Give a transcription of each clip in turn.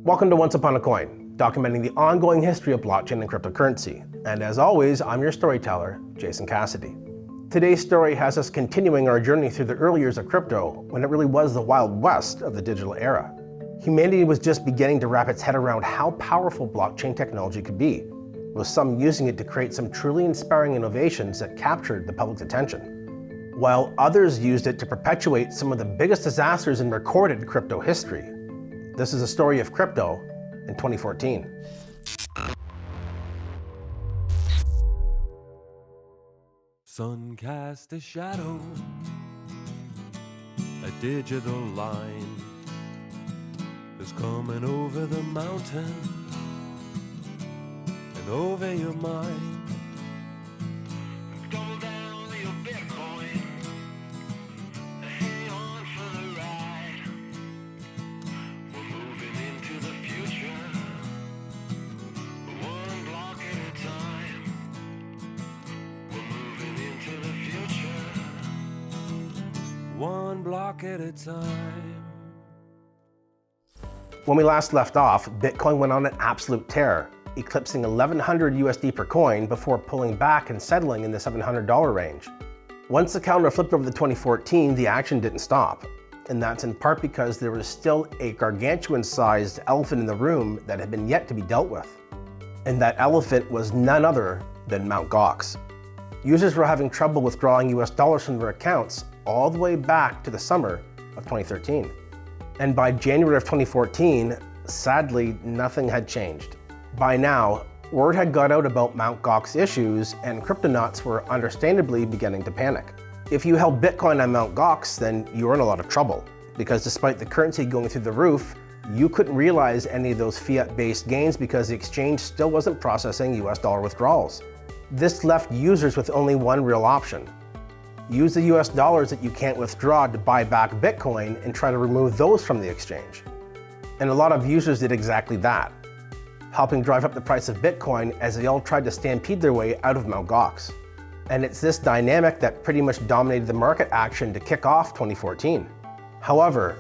Welcome to Once Upon a Coin, documenting the ongoing history of blockchain and cryptocurrency. And as always, I'm your storyteller, Jason Cassidy. Today's story has us continuing our journey through the early years of crypto, when it really was the Wild West of the digital era. Humanity was just beginning to wrap its head around how powerful blockchain technology could be, with some using it to create some truly inspiring innovations that captured the public's attention, while others used it to perpetuate some of the biggest disasters in recorded crypto history. This is a story of crypto in 2014. Sun cast a shadow, a digital line is coming over the mountain and over your mind. Double down your Bitcoin, hang on for the ride. We're moving into the future, one block at a time. We're moving into the future, one block at a time. When we last left off, Bitcoin went on an absolute tear, eclipsing 1,100 USD per coin before pulling back and settling in the $700 range. Once the calendar flipped over to 2014, the action didn't stop. And that's in part because there was still a gargantuan-sized elephant in the room that had been yet to be dealt with. And that elephant was none other than Mt. Gox. Users were having trouble withdrawing US dollars from their accounts all the way back to the summer of 2013. And by January of 2014, sadly, nothing had changed. By now, word had got out about Mt. Gox issues, and cryptonauts were understandably beginning to panic. If you held Bitcoin on Mt. Gox, then you were in a lot of trouble, because despite the currency going through the roof, you couldn't realize any of those fiat-based gains because the exchange still wasn't processing US dollar withdrawals. This left users with only one real option: use the US dollars that you can't withdraw to buy back Bitcoin and try to remove those from the exchange. And a lot of users did exactly that, helping drive up the price of Bitcoin as they all tried to stampede their way out of Mt. Gox. And it's this dynamic that pretty much dominated the market action to kick off 2014. However,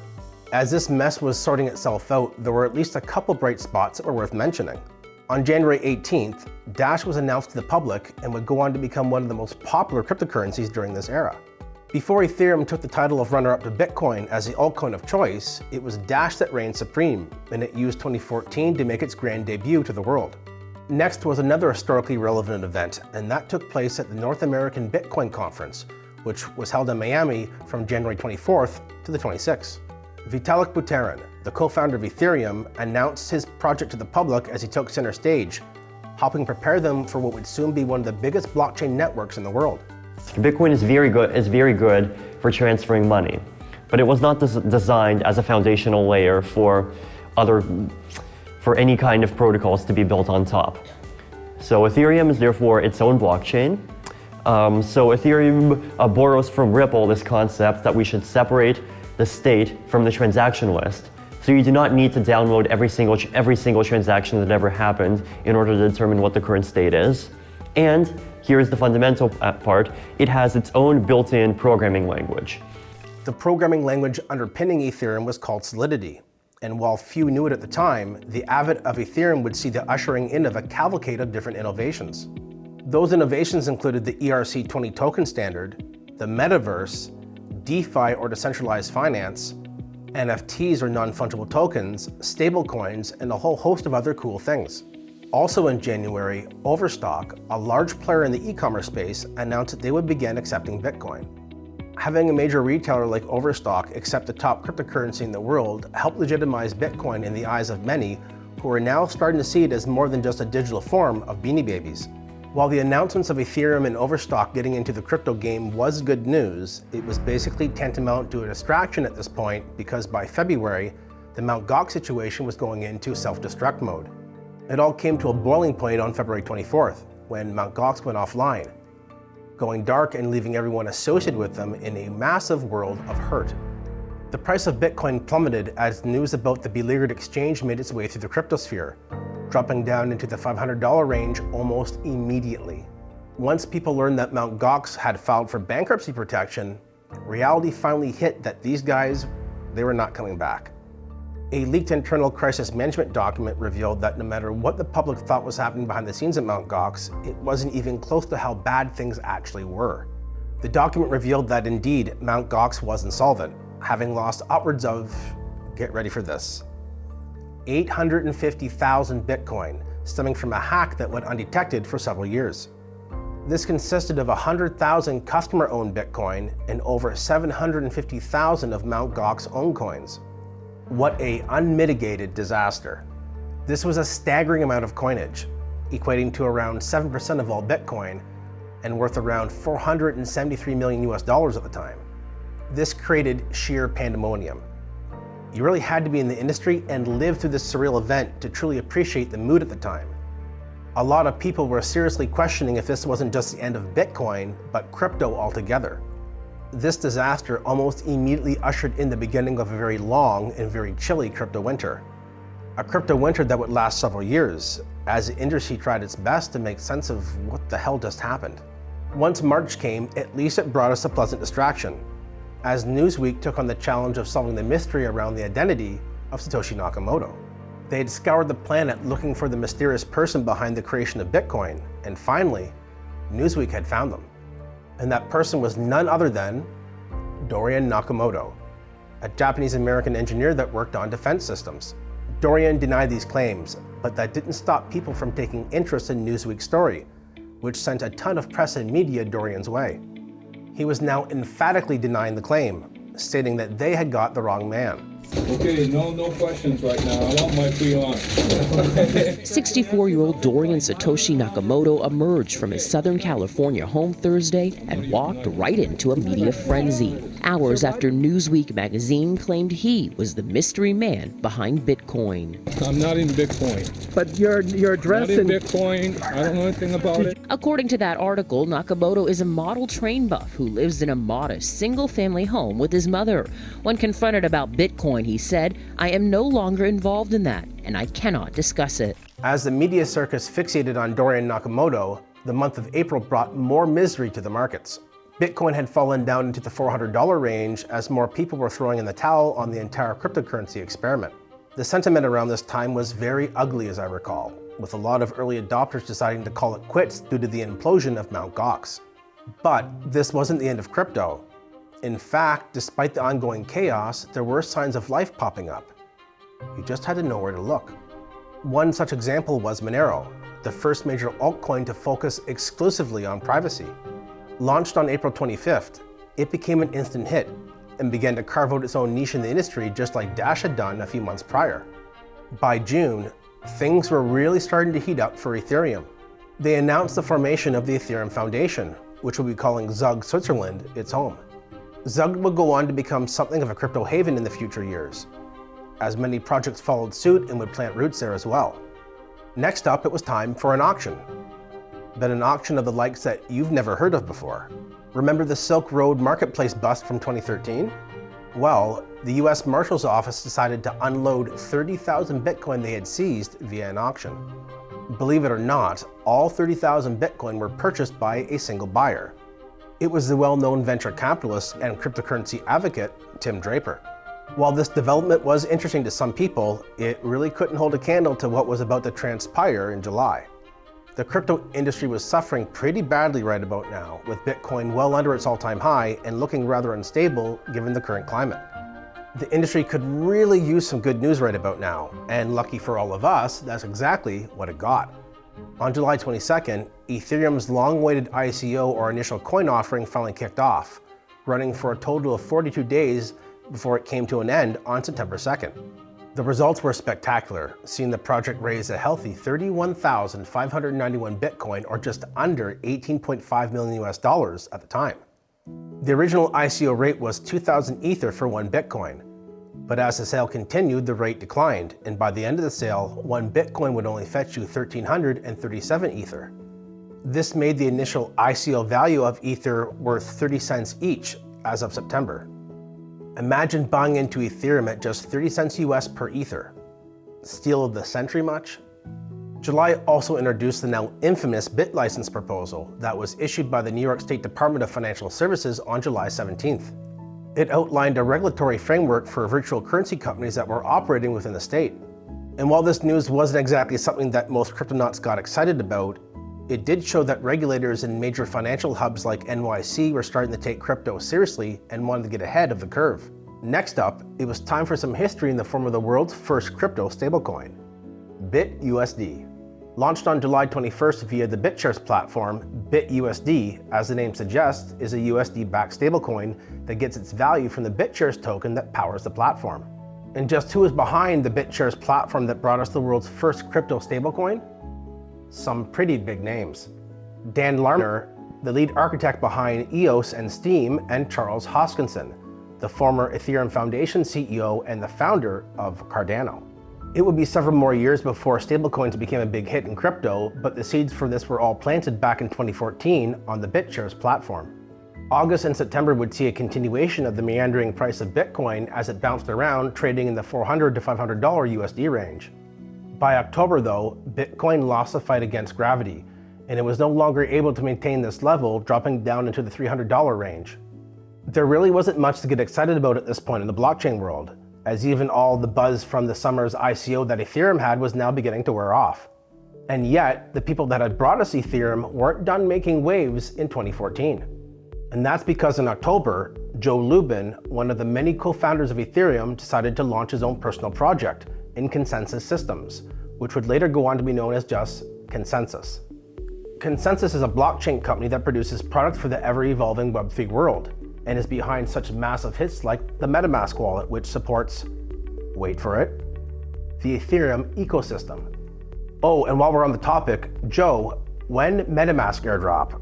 as this mess was sorting itself out, there were at least a couple bright spots that were worth mentioning. On January 18th, Dash was announced to the public and would go on to become one of the most popular cryptocurrencies during this era. Before Ethereum took the title of runner-up to Bitcoin as the altcoin of choice, it was Dash that reigned supreme, and it used 2014 to make its grand debut to the world. Next was another historically relevant event, and that took place at the North American Bitcoin Conference, which was held in Miami from January 24th to the 26th. Vitalik Buterin, the co-founder of Ethereum, announced his project to the public as he took center stage, helping prepare them for what would soon be one of the biggest blockchain networks in the world. Bitcoin is very good for transferring money, but it was not designed as a foundational layer for any kind of protocols to be built on top. So Ethereum is therefore its own blockchain. So Ethereum borrows from Ripple this concept that we should separate the state from the transaction list. So you do not need to download every single transaction that ever happened in order to determine what the current state is. And here's the fundamental part: it has its own built-in programming language. The programming language underpinning Ethereum was called Solidity. And while few knew it at the time, the advent of Ethereum would see the ushering in of a cavalcade of different innovations. Those innovations included the ERC20 token standard, the metaverse, DeFi or decentralized finance, NFTs or non-fungible tokens, stablecoins, and a whole host of other cool things. Also in January, Overstock, a large player in the e-commerce space, announced that they would begin accepting Bitcoin. Having a major retailer like Overstock accept the top cryptocurrency in the world helped legitimize Bitcoin in the eyes of many who are now starting to see it as more than just a digital form of Beanie Babies. While the announcements of Ethereum and Overstock getting into the crypto game was good news, it was basically tantamount to a distraction at this point because by February, the Mt. Gox situation was going into self-destruct mode. It all came to a boiling point on February 24th, when Mt. Gox went offline, going dark and leaving everyone associated with them in a massive world of hurt. The price of Bitcoin plummeted as news about the beleaguered exchange made its way through the cryptosphere, dropping down into the $500 range almost immediately. Once people learned that Mt. Gox had filed for bankruptcy protection, reality finally hit that these guys, they were not coming back. A leaked internal crisis management document revealed that no matter what the public thought was happening behind the scenes at Mt. Gox, it wasn't even close to how bad things actually were. The document revealed that indeed Mt. Gox was insolvent, having lost upwards of, get ready for this, 850,000 Bitcoin, stemming from a hack that went undetected for several years. This consisted of 100,000 customer-owned Bitcoin and over 750,000 of Mt. Gox owned coins. What a unmitigated disaster. This was a staggering amount of coinage, equating to around 7% of all Bitcoin and worth around $473 million at the time. This created sheer pandemonium. You really had to be in the industry and live through this surreal event to truly appreciate the mood at the time. A lot of people were seriously questioning if this wasn't just the end of Bitcoin, but crypto altogether. This disaster almost immediately ushered in the beginning of a very long and very chilly crypto winter. A crypto winter that would last several years, as the industry tried its best to make sense of what the hell just happened. Once March came, at least it brought us a pleasant distraction, as Newsweek took on the challenge of solving the mystery around the identity of Satoshi Nakamoto. They had scoured the planet looking for the mysterious person behind the creation of Bitcoin, and finally, Newsweek had found them. And that person was none other than Dorian Nakamoto, a Japanese-American engineer that worked on defense systems. Dorian denied these claims, but that didn't stop people from taking interest in Newsweek's story, which sent a ton of press and media Dorian's way. He was now emphatically denying the claim, stating that they had got the wrong man. Okay, no questions right now. I want my free on. 64-year-old Dorian Satoshi Nakamoto emerged from his Southern California home Thursday and walked right into a media frenzy, hours after Newsweek magazine claimed he was the mystery man behind Bitcoin. I'm not in Bitcoin. But your address Not in Bitcoin. I don't know anything about it. According to that article, Nakamoto is a model train buff who lives in a modest single-family home with his mother. When confronted about Bitcoin, he said, "I am no longer involved in that, and I cannot discuss it." As the media circus fixated on Dorian Nakamoto, the month of April brought more misery to the markets. Bitcoin had fallen down into the $400 range as more people were throwing in the towel on the entire cryptocurrency experiment. The sentiment around this time was very ugly, as I recall, with a lot of early adopters deciding to call it quits due to the implosion of Mt. Gox. But this wasn't the end of crypto. In fact, despite the ongoing chaos, there were signs of life popping up. You just had to know where to look. One such example was Monero, the first major altcoin to focus exclusively on privacy. Launched on April 25th, it became an instant hit and began to carve out its own niche in the industry just like Dash had done a few months prior. By June, things were really starting to heat up for Ethereum. They announced the formation of the Ethereum Foundation, which will be calling Zug Switzerland its home. Zug will go on to become something of a crypto haven in the future years, as many projects followed suit and would plant roots there as well. Next up, it was time for an auction. But an auction of the likes that you've never heard of before. Remember the Silk Road Marketplace bust from 2013? Well, the US Marshal's Office decided to unload 30,000 Bitcoin they had seized via an auction. Believe it or not, all 30,000 Bitcoin were purchased by a single buyer. It was the well-known venture capitalist and cryptocurrency advocate, Tim Draper. While this development was interesting to some people, it really couldn't hold a candle to what was about to transpire in July. The crypto industry was suffering pretty badly right about now, with Bitcoin well under its all-time high and looking rather unstable given the current climate. The industry could really use some good news right about now, and lucky for all of us, that's exactly what it got. On July 22nd, Ethereum's long-awaited ICO or initial coin offering finally kicked off, running for a total of 42 days before it came to an end on September 2nd. The results were spectacular, seeing the project raise a healthy 31,591 Bitcoin, or just under $18.5 million at the time. The original ICO rate was 2,000 Ether for 1 Bitcoin, but as the sale continued, the rate declined, and by the end of the sale, 1 Bitcoin would only fetch you 1,337 Ether. This made the initial ICO value of Ether worth 30 cents each as of September. Imagine buying into Ethereum at just 30 cents US per Ether. Steal of the century much? July also introduced the now infamous BitLicense proposal that was issued by the New York State Department of Financial Services on July 17th. It outlined a regulatory framework for virtual currency companies that were operating within the state. And while this news wasn't exactly something that most cryptonauts got excited about, it did show that regulators in major financial hubs like NYC were starting to take crypto seriously and wanted to get ahead of the curve. Next up, it was time for some history in the form of the world's first crypto stablecoin, BitUSD. Launched on July 21st via the BitShares platform, BitUSD, as the name suggests, is a USD-backed stablecoin that gets its value from the BitShares token that powers the platform. And just who is behind the BitShares platform that brought us the world's first crypto stablecoin? Some pretty big names. Dan Larner, the lead architect behind EOS and Steem, and Charles Hoskinson, the former Ethereum Foundation CEO and the founder of Cardano. It would be several more years before stablecoins became a big hit in crypto, but the seeds for this were all planted back in 2014 on the BitShares platform. August and September would see a continuation of the meandering price of Bitcoin as it bounced around, trading in the $400 to $500 USD range. By October though, Bitcoin lost the fight against gravity, and it was no longer able to maintain this level, dropping down into the $300 range. There really wasn't much to get excited about at this point in the blockchain world, as even all the buzz from the summer's ICO that Ethereum had was now beginning to wear off. And yet, the people that had brought us Ethereum weren't done making waves in 2014. And that's because in October, Joe Lubin, one of the many co-founders of Ethereum, decided to launch his own personal project in Consensus Systems, which would later go on to be known as just Consensus. Consensus is a blockchain company that produces products for the ever-evolving Web3 world, and is behind such massive hits like the MetaMask wallet, which supports, wait for it, the Ethereum ecosystem. Oh, and while we're on the topic, Joe, when MetaMask airdrop?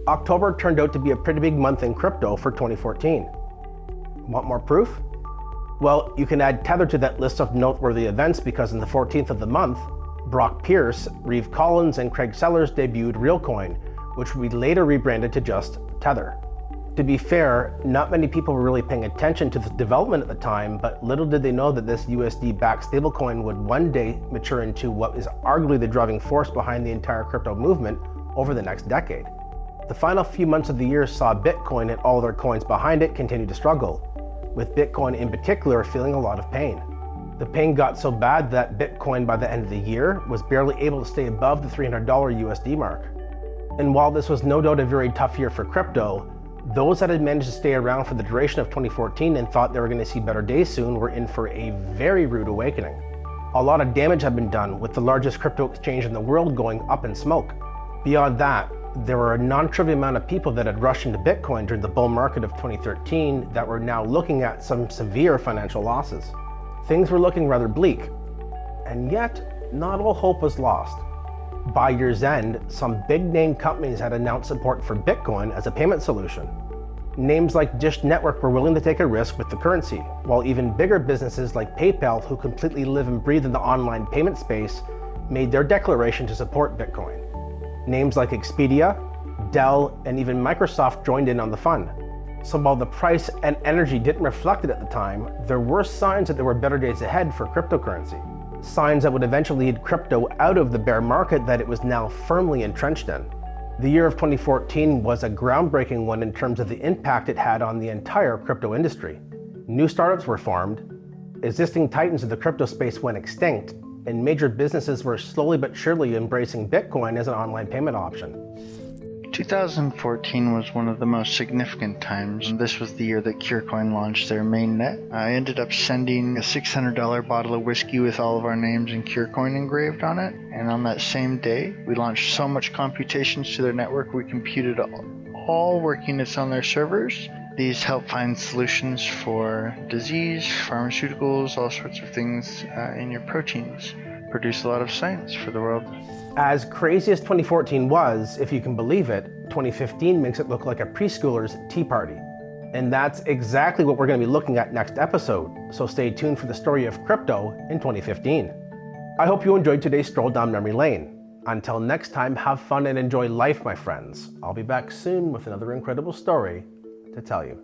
October turned out to be a pretty big month in crypto for 2014. Want more proof? Well, you can add Tether to that list of noteworthy events because on the 14th of the month, Brock Pierce, Reeve Collins, and Craig Sellers debuted Realcoin, which we later rebranded to just Tether. To be fair, not many people were really paying attention to the development at the time, but little did they know that this USD-backed stablecoin would one day mature into what is arguably the driving force behind the entire crypto movement over the next decade. The final few months of the year saw Bitcoin and all their coins behind it continue to struggle, with Bitcoin in particular feeling a lot of pain. The pain got so bad that Bitcoin by the end of the year was barely able to stay above the $300 USD mark. And while this was no doubt a very tough year for crypto, those that had managed to stay around for the duration of 2014 and thought they were going to see better days soon were in for a very rude awakening. A lot of damage had been done, with the largest crypto exchange in the world going up in smoke. Beyond that, there were a non-trivial amount of people that had rushed into Bitcoin during the bull market of 2013 that were now looking at some severe financial losses. Things were looking rather bleak, and yet not all hope was lost. By year's end, some big-name companies had announced support for Bitcoin as a payment solution. Names like Dish Network were willing to take a risk with the currency, while even bigger businesses like PayPal, who completely live and breathe in the online payment space, made their declaration to support Bitcoin. Names like Expedia, Dell, and even Microsoft joined in on the fun. So while the price and energy didn't reflect it at the time, there were signs that there were better days ahead for cryptocurrency. Signs that would eventually lead crypto out of the bear market that it was now firmly entrenched in. The year of 2014 was a groundbreaking one in terms of the impact it had on the entire crypto industry. New startups were formed, existing titans of the crypto space went extinct, and major businesses were slowly but surely embracing Bitcoin as an online payment option. 2014 was one of the most significant times. This was the year that CureCoin launched their mainnet. I ended up sending a $600 bottle of whiskey with all of our names and CureCoin engraved on it. And on that same day, we launched so much computations to their network, we computed all work units on their servers. These help find solutions for disease, pharmaceuticals, all sorts of things in your proteins. Produce a lot of science for the world. As crazy as 2014 was, if you can believe it, 2015 makes it look like a preschooler's tea party. And that's exactly what we're going to be looking at next episode, so stay tuned for the story of crypto in 2015. I hope you enjoyed today's stroll down memory lane. Until next time, have fun and enjoy life, my friends. I'll be back soon with another incredible story to tell you.